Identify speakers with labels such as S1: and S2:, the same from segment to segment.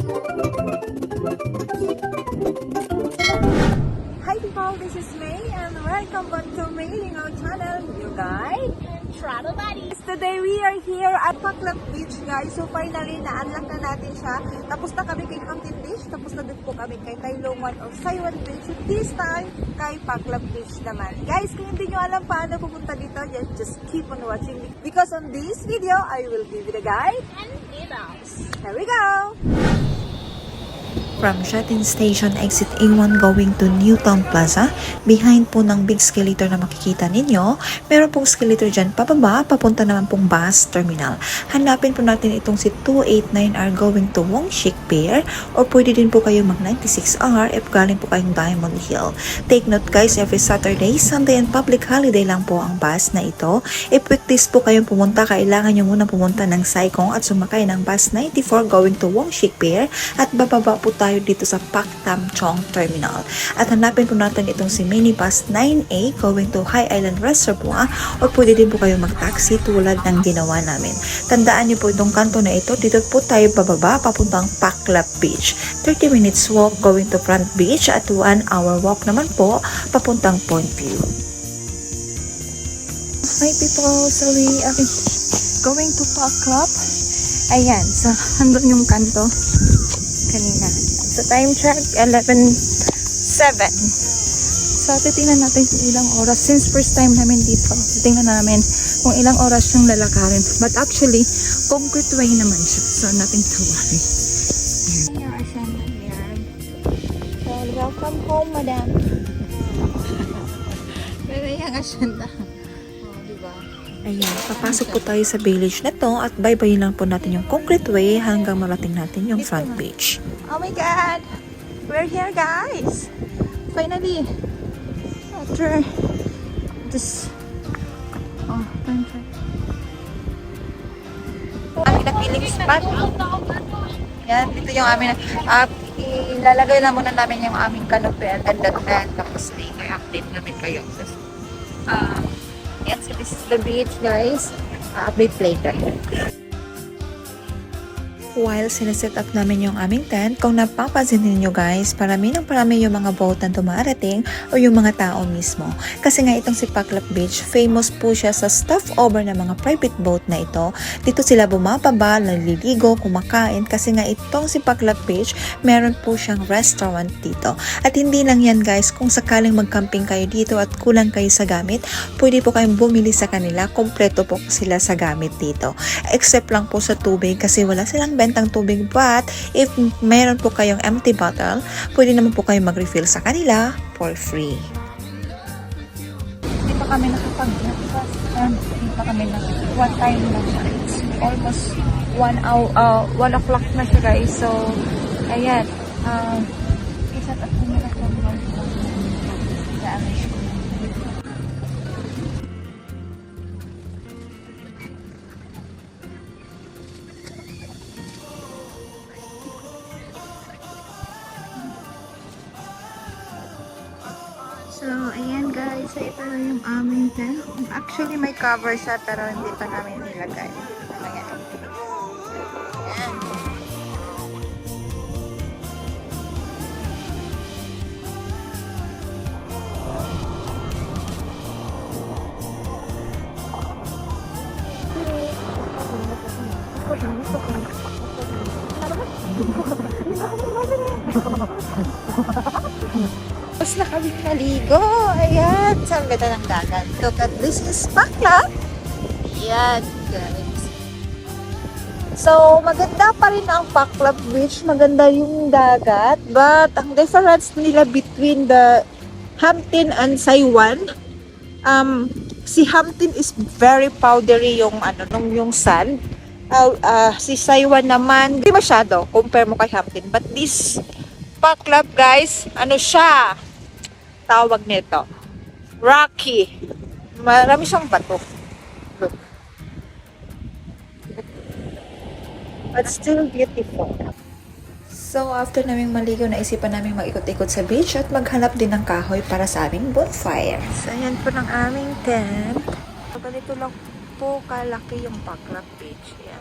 S1: Hi people, this is May and welcome back to May Lingaw channel, you guys.
S2: Travel buddies.
S1: Today we are here at Paklap Beach guys. So finally, na-unlock na natin siya. Tapos na kami kay Hampton Beach. Tapos na din po kami kay Tailongan or Saiwan Beach. This time, kay Paklap Beach naman. Guys, kung hindi nyo alam paano pupunta dito, just keep on watching. Because on this video, I will give you the guide.
S2: And details.
S1: Here we go!
S3: From Shatin Station, exit A1 going to Newtown Plaza, behind po ng big escalator na makikita ninyo, meron pong escalator dyan pababa, papunta naman pong bus terminal. Hanapin po natin itong si 289R going to Wong Shik Pier, or pwede din po kayo mag 96R if galing po kayong Diamond Hill. Take note guys, every Saturday, Sunday and public holiday lang po ang bus na ito. If weekdays po kayong pumunta, kailangan nyo muna pumunta ng Saikong at sumakay ng bus 94 going to Wong Shik Pier at bababa po tayo dito sa Pak Tam Chong Terminal. At hanapin po natin itong si minibus 9A going to High Island Reservoir, or pwede din po kayo mag-taxi tulad ng ginawa namin. Tandaan niyo po itong kanto na ito, dito po tayo bababa papuntang Paklap Beach. 30 minutes walk going to Front Beach at 1 hour walk naman po papuntang Point View.
S1: Hi people, so we are going to Paklap. Ayan, so handun yung kanto kanina. Sa time check, 11:07. So, titingnan natin kung ilang oras. Since first time namin dito, titingnan namin kung ilang oras yung lalakarin. But actually, concrete way naman siya. So, nothing to worry. Here, Ascenda here. So, welcome home, madam. Pero yung Ascenda. Oh, diba?
S3: Ayan, papasok po tayo sa village na to at baybayin lang po natin yung concrete way hanggang marating natin yung front beach.
S1: Oh my God! We're here, guys! Finally! After this... Oh, time check. Aming napiling spot. Yan, dito yung aming... ilalagay na muna namin yung aming canopy and then tapos i-update namin kayo. Yan, so this is the beach, guys. Update later.
S3: While sineset up namin yung aming tent, kung napapansin niyo guys, parami yung mga boat na dumarating o yung mga tao mismo. Kasi nga itong si Paklap Beach, famous po siya sa stopover ng mga private boat na ito. Dito sila bumababa, naliligo, kumakain kasi nga itong si Paklap Beach, meron po siyang restaurant dito. At hindi lang yan guys, kung sakaling mag-camping kayo dito at kulang kayo sa gamit, pwede po kayong bumili sa kanila, kompleto po sila sa gamit dito. Except lang po sa tubig kasi wala silang bentang tubig, but if meron po kayong empty bottle, pwede naman po kayong mag-refill sa kanila for free.
S1: Hindi pa kami nakapag-breakfast and hindi pa kami what time na siya. It's almost 1 hour, 1 o'clock na siya guys. So, ayan. Isat at kumira sa mga So, ayan guys. So, ito na yung aming tent. Actually, may cover siya pero hindi pa namin nilagay. Ayan. Ayan. Tapos na kami naligo. Ayan. So, ang ganda ng dagat. Look at this is Paklap. Ayan, guys. So, maganda pa rin ang Paklap Beach. Maganda yung dagat. But, ang difference nila between the Hampton and Saiwan, si Hampton is very powdery yung, yung sand. Si Saiwan naman, hindi masyado compare mo kay Hampton. But this Paklap, guys, siya? Tawag nito. Rocky. Marami siyang bato. Look. But still beautiful.
S3: So, after naming maligo, naisipan namin mag-ikot-ikot sa beach at maghanap din ng kahoy para sa aming bonfire.
S1: So, ayan po ng aming tent. So, ganito lang po kalaki yung Paklap Beach. Ayan.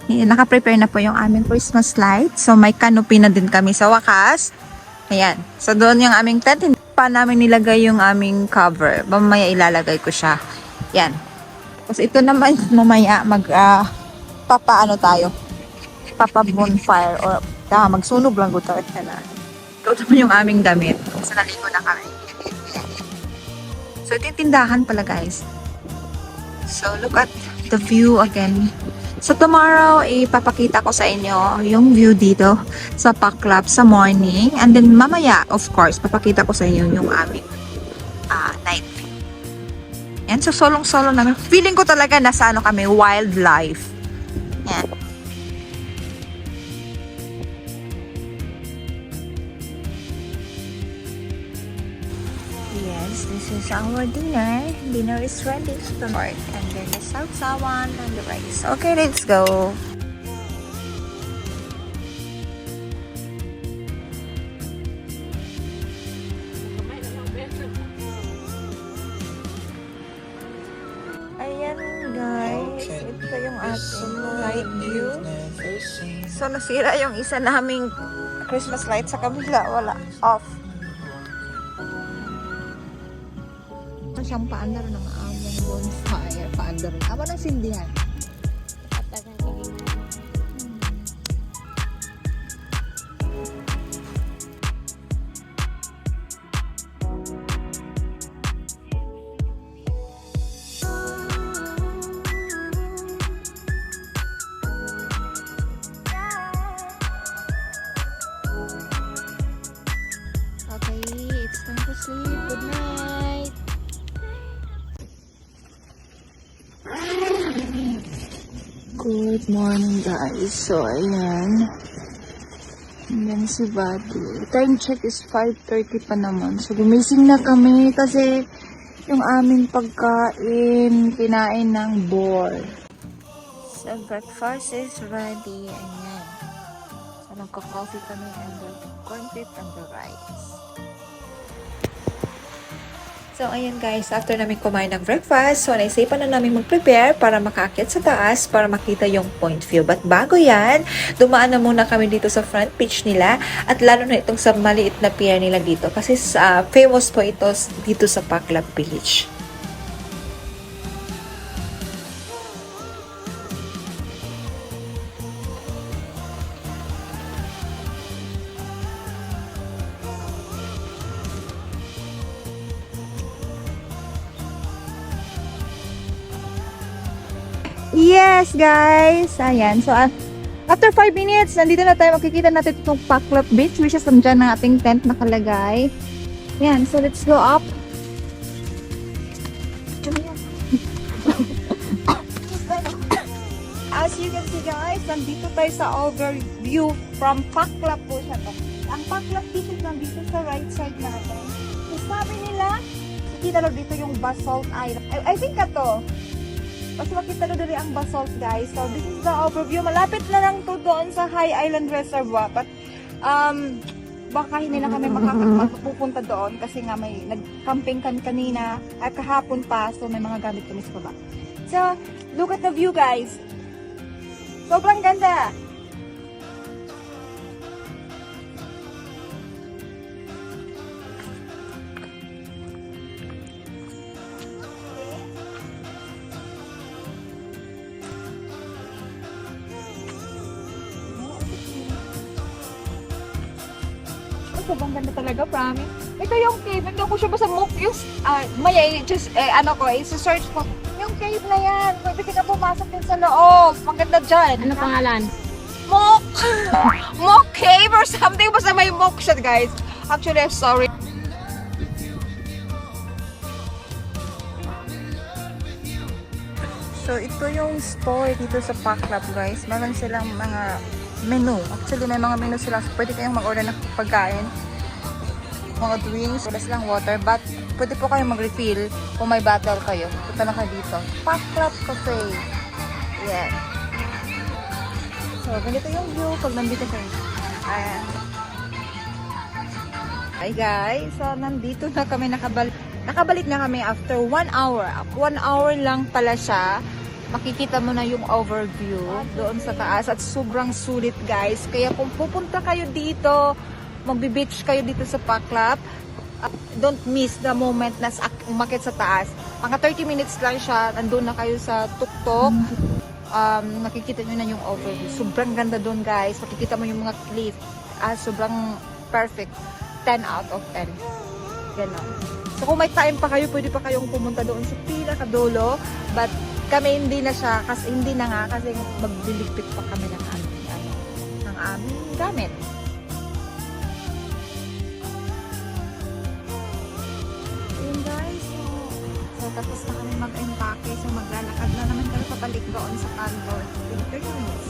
S1: Naka-prepare na po yung aming Christmas light. So, may canopy na din kami sa wakas. Ayan. So, doon yung aming tent. Hindi pa namin nilagay yung aming cover. Mamaya ilalagay ko siya. Yan. Tapos ito naman, mamaya papaano tayo? Papa bonfire or magsunog lang ko tayo. Ito naman yung aming damit. Sa naligo na kami. So, ito yung tindahan pala, guys. So, look at the view again. So, tomorrow, ipapakita ko sa inyo yung view dito sa Paklap sa morning. And then, mamaya, of course, papakita ko sa inyo yung aming night view. Yan, so, solong-solo namin. Feeling ko talaga nasa ano kami, wildlife. Yan. Yes, this is our dinner. Dinner is ready to work. And then the sausawan and the rice. Okay, let's go. Ayan guys, ito yung ating night view. So nasira yung isa naming Christmas light sa kabila. Wala, off. Siyang paandar ng among bonfire. Paandar rin. Aba ng sindihan. Okay, it's time to sleep. Good night. Good morning guys. So ayan. Ayan si Buddy. Time check is 5:30 pa naman. So gumising na kami kasi yung aming pagkain kinain ng boar. So breakfast is ready. Ayan. So nagka-coffee kami and the corn beef and the rice. So, ayan guys, after namin kumain ng breakfast, so naisipan na namin mag-prepare para makaakyat sa taas para makita yung point view. But bago yan, dumaan na muna kami dito sa front beach nila at lalo na itong sa maliit na pier nila dito kasi famous po ito dito sa Paklap Village. Yes, guys! Ayan. So, after 5 minutes, nandito na tayo. Makikita natin itong Paklap Beach, which is nandyan ng ating tent nakalagay. Ayan. So, let's go up. As you can see, guys, nandito tayo sa overview from Paklap po siya to. Ang Paklap Beach is nandito sa right side natin. So, sabi nila, kita lang dito yung basalt island. I think ito. Mas makita na dali ang basalt guys. So this is the overview. Malapit na lang to doon sa High Island Reservoir. But baka hindi na kami makakapupunta doon kasi nga may nag-camping kami kanina at kahapon pa. So may mga gamit kami sa baba. So look at the view guys. Sobrang ganda. Sobrang ganda talaga, promise. Ito yung cave. Hindi ko siya basta Mokyus. Maya, just, search ko. Yung cave na yan. Pwede ka pumasok din sa loob. Maganda dyan.
S2: Ano pangalan?
S1: Mok! Mok cave or something. Basta may mok siya, guys. Actually, I'm sorry. So, ito yung store dito sa Paklap, guys. Meron silang mga menu. Actually, may mga menu sila. So, pwede kayong mag-order ng pagkain. Mga drinks. Wala silang water. But, pwede po kayong mag-refill kung may bottle kayo. Punta lang kayo dito. Paklap Cafe. Yan. So, ganito yung view pag nandito kayo. Ayan. Hi guys. So, nandito na kami nakabalik na kami after 1 hour. 1 hour lang pala siya. makikita mo na yung overview doon sa taas at sobrang sulit guys. Kaya kung pupunta kayo dito, magbe-beach kayo dito sa Paklap, don't miss the moment na umakyat sa taas. Mga 30 minutes lang siya, nandun na kayo sa tuktok. Nakikita nyo na yung overview. Sobrang ganda doon guys. Makikita mo yung mga cliff. Sobrang perfect. 10 out of 10. Ganon. So kung may time pa kayo, pwede pa kayong pumunta doon sa pinakadulo. But kami hindi na siya, kasi hindi na nga, kasi magliligpit pa kami ng aming gamit. Ayun guys, so tapos na kami mag-empake. So maglalakad na naman kami pabalik doon sa Candor. 30 minutes.